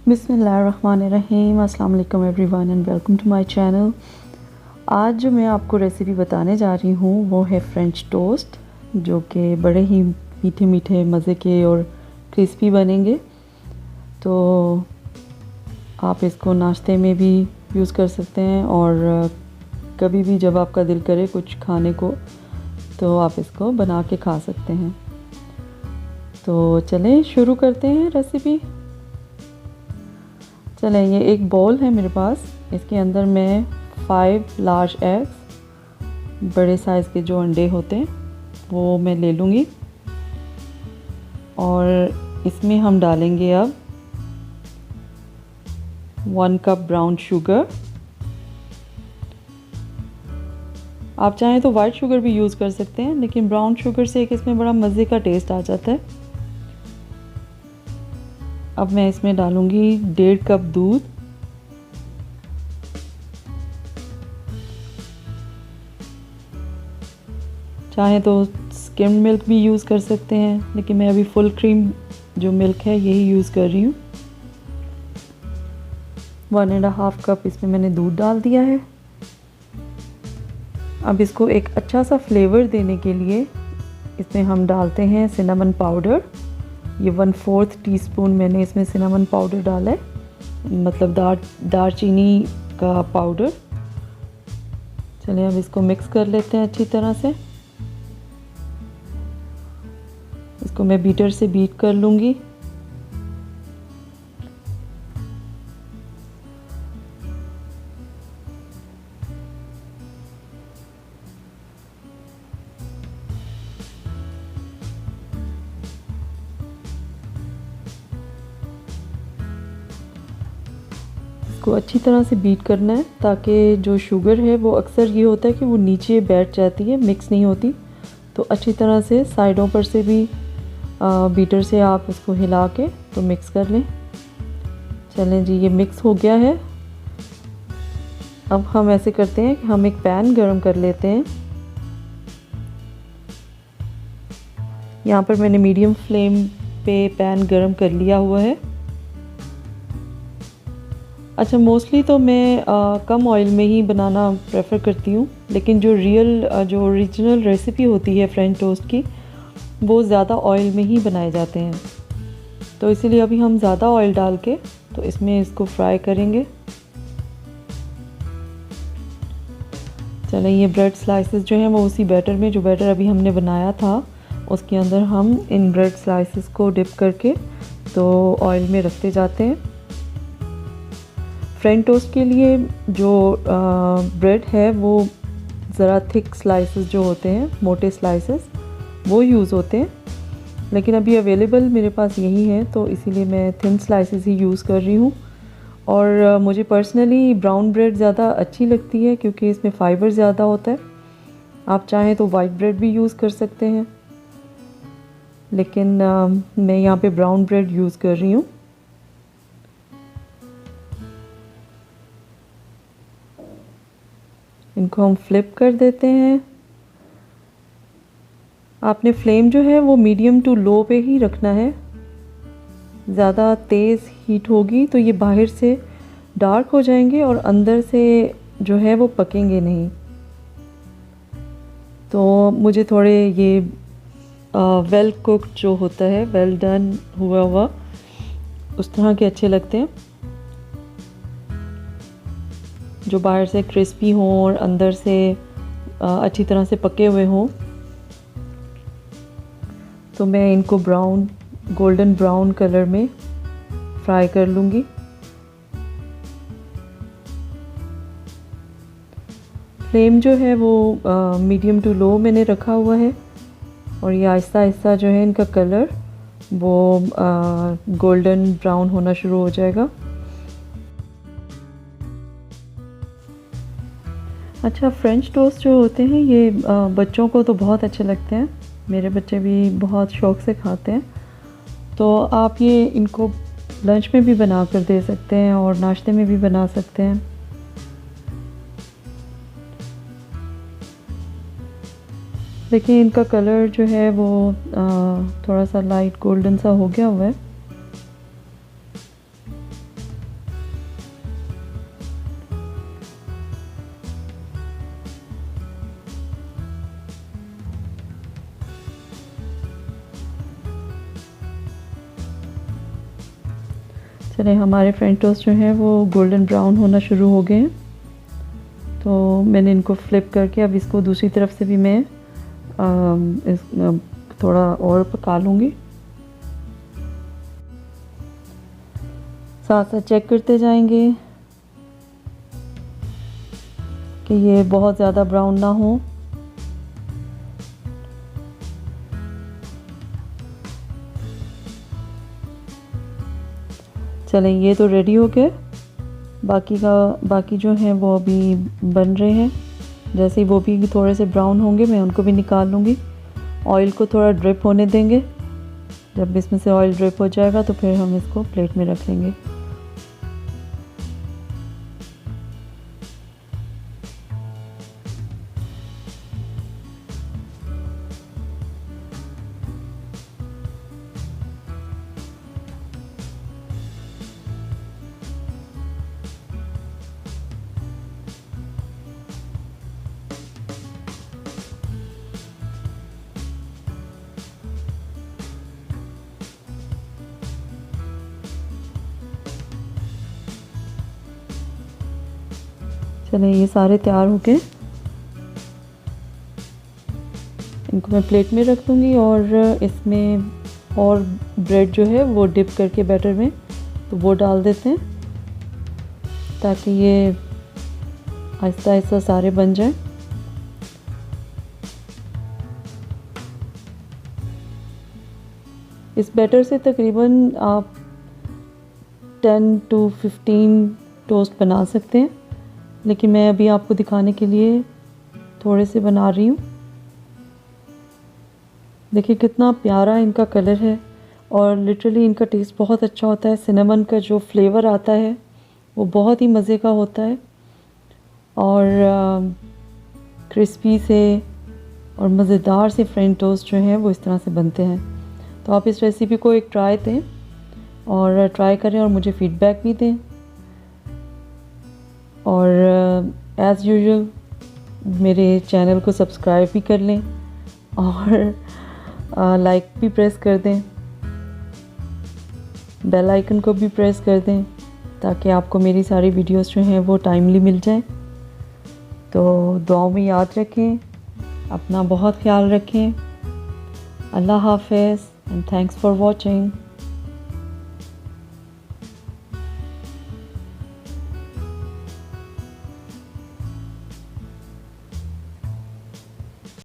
बिस्मिल्लाहिर्रहमानिर्रहीम। अस्सलाम वालेकुम everyone and welcome to my channel. आज जो मैं आपको रेसिपी बताने जा रही हूँ वो है फ्रेंच टोस्ट, जो कि बड़े ही मीठे मीठे मज़े के और क्रिस्पी बनेंगे। तो आप इसको नाश्ते में भी यूज़ कर सकते हैं और कभी भी जब आपका दिल करे कुछ खाने को तो आप इसको बना के खा सकते हैं। तो चलें शुरू करते हैं रेसिपी। चलें, ये एक बॉल है मेरे पास, इसके अंदर मैं 5 लार्ज एग्स, बड़े साइज़ के जो अंडे होते हैं वो मैं ले लूँगी और इसमें हम डालेंगे अब 1 कप ब्राउन शुगर। आप चाहें तो वाइट शुगर भी यूज़ कर सकते हैं, लेकिन ब्राउन शुगर से एक इसमें बड़ा मज़े का टेस्ट आ जाता है। अब मैं इसमें डालूँगी 1.5 कप दूध। चाहे तो स्किम्ड मिल्क भी यूज़ कर सकते हैं, लेकिन मैं अभी फुल क्रीम जो मिल्क है यही यूज़ कर रही हूँ। 1.5 कप इसमें मैंने दूध डाल दिया है। अब इसको एक अच्छा सा फ्लेवर देने के लिए इसमें हम डालते हैं सिनेमन पाउडर। ये 1/4 टीस्पून मैंने इसमें सिनेमन पाउडर डाला है, मतलब दालचीनी का पाउडर। चलिए अब इसको मिक्स कर लेते हैं अच्छी तरह से। इसको मैं बीटर से बीट कर लूँगी। को अच्छी तरह से बीट करना है, ताकि जो शुगर है वो अक्सर ये होता है कि वो नीचे बैठ जाती है, मिक्स नहीं होती। तो अच्छी तरह से साइडों पर से भी बीटर से आप इसको हिला के तो मिक्स कर लें। चलें जी, ये मिक्स हो गया है। अब हम ऐसे करते हैं कि हम एक पैन गरम कर लेते हैं। यहाँ पर मैंने मीडियम फ्लेम पे पैन गरम कर लिया हुआ है। अच्छा, मोस्टली तो मैं कम ऑयल में ही बनाना प्रेफर करती हूँ, लेकिन जो ओरिजिनल रेसिपी होती है फ्रेंच टोस्ट की, वो ज़्यादा ऑयल में ही बनाए जाते हैं। तो इसीलिए अभी हम ज़्यादा ऑयल डाल के तो इसमें इसको फ्राई करेंगे। चलें, ये ब्रेड स्लाइसेस जो हैं वो उसी बैटर में, जो बैटर अभी हमने बनाया था उसके अंदर हम इन ब्रेड स्लाइसेस को डिप करके तो ऑयल में रखते जाते हैं। फ्रेंच टोस्ट के लिए जो ब्रेड है वो ज़रा थिक स्लाइसेस जो होते हैं, मोटे स्लाइसेस, वो यूज़ होते हैं, लेकिन अभी अवेलेबल मेरे पास यही है तो इसीलिए मैं थिन स्लाइसेस ही यूज़ कर रही हूँ। और मुझे पर्सनली ब्राउन ब्रेड ज़्यादा अच्छी लगती है क्योंकि इसमें फ़ाइबर ज़्यादा होता है। आप चाहें तो वाइट ब्रेड भी यूज़ कर सकते हैं, लेकिन मैं यहाँ पे ब्राउन ब्रेड यूज़ कर रही हूँ। इनको हम फ्लिप कर देते हैं। आपने फ्लेम जो है वो मीडियम टू लो पे ही रखना है। ज़्यादा तेज़ हीट होगी तो ये बाहर से डार्क हो जाएंगे और अंदर से जो है वो पकेंगे नहीं। तो मुझे थोड़े ये वेल कुक्ड जो होता है, वेल डन हुआ उस तरह के अच्छे लगते हैं, जो बाहर से क्रिस्पी हों और अंदर से अच्छी तरह से पके हुए हों। तो मैं इनको गोल्डन ब्राउन कलर में फ्राई कर लूँगी। फ्लेम जो है वो मीडियम टू लो मैंने रखा हुआ है और ये आहिस्ता आहिस्ता जो है इनका कलर वो गोल्डन ब्राउन होना शुरू हो जाएगा। अच्छा, फ्रेंच टोस्ट जो होते हैं ये बच्चों को तो बहुत अच्छे लगते हैं, मेरे बच्चे भी बहुत शौक़ से खाते हैं। तो आप ये इनको लंच में भी बना कर दे सकते हैं और नाश्ते में भी बना सकते हैं। देखिए इनका कलर जो है वो थोड़ा सा लाइट गोल्डन सा हो गया हुआ है। चले, हमारे फ्रेंच टोस्ट जो हैं वो गोल्डन ब्राउन होना शुरू हो गए हैं, तो मैंने इनको फ्लिप करके अब इसको दूसरी तरफ से भी मैं थोड़ा और पका लूँगी। साथ साथ चेक करते जाएंगे कि ये बहुत ज़्यादा ब्राउन ना हो। चलें, ये तो रेडी हो गए। बाकी जो हैं वो अभी बन रहे हैं। जैसे ही वो भी थोड़े से ब्राउन होंगे मैं उनको भी निकाल लूँगी। ऑयल को थोड़ा ड्रिप होने देंगे। जब इसमें से ऑयल ड्रिप हो जाएगा तो फिर हम इसको प्लेट में रख लेंगे। चलें, ये सारे तैयार हो गए। इनको मैं प्लेट में रख दूँगी और इसमें और ब्रेड जो है वो डिप करके बैटर में तो वो डाल देते हैं ताकि ये आहिस्ता आहिस्ता सारे बन जाएं। इस बैटर से तकरीबन आप 10 to 15 टोस्ट बना सकते हैं, लेकिन मैं अभी आपको दिखाने के लिए थोड़े से बना रही हूँ। देखिए कितना प्यारा इनका कलर है और लिटरली इनका टेस्ट बहुत अच्छा होता है। सिनेमन का जो फ्लेवर आता है वो बहुत ही मज़े का होता है और क्रिस्पी से और मज़ेदार से फ्रेंच टोस्ट जो हैं वो इस तरह से बनते हैं। तो आप इस रेसिपी को एक ट्राई दें और ट्राई करें और मुझे फ़ीडबैक भी दें। और एज़ यूजुअल मेरे चैनल को सब्सक्राइब भी कर लें और लाइक भी प्रेस कर दें, बेल आइकन को भी प्रेस कर दें ताकि आपको मेरी सारी वीडियोस जो हैं वो टाइमली मिल जाएं। तो दुआओं में याद रखें, अपना बहुत ख्याल रखें। अल्लाह हाफ़िज़ एंड थैंक्स फॉर वॉचिंग।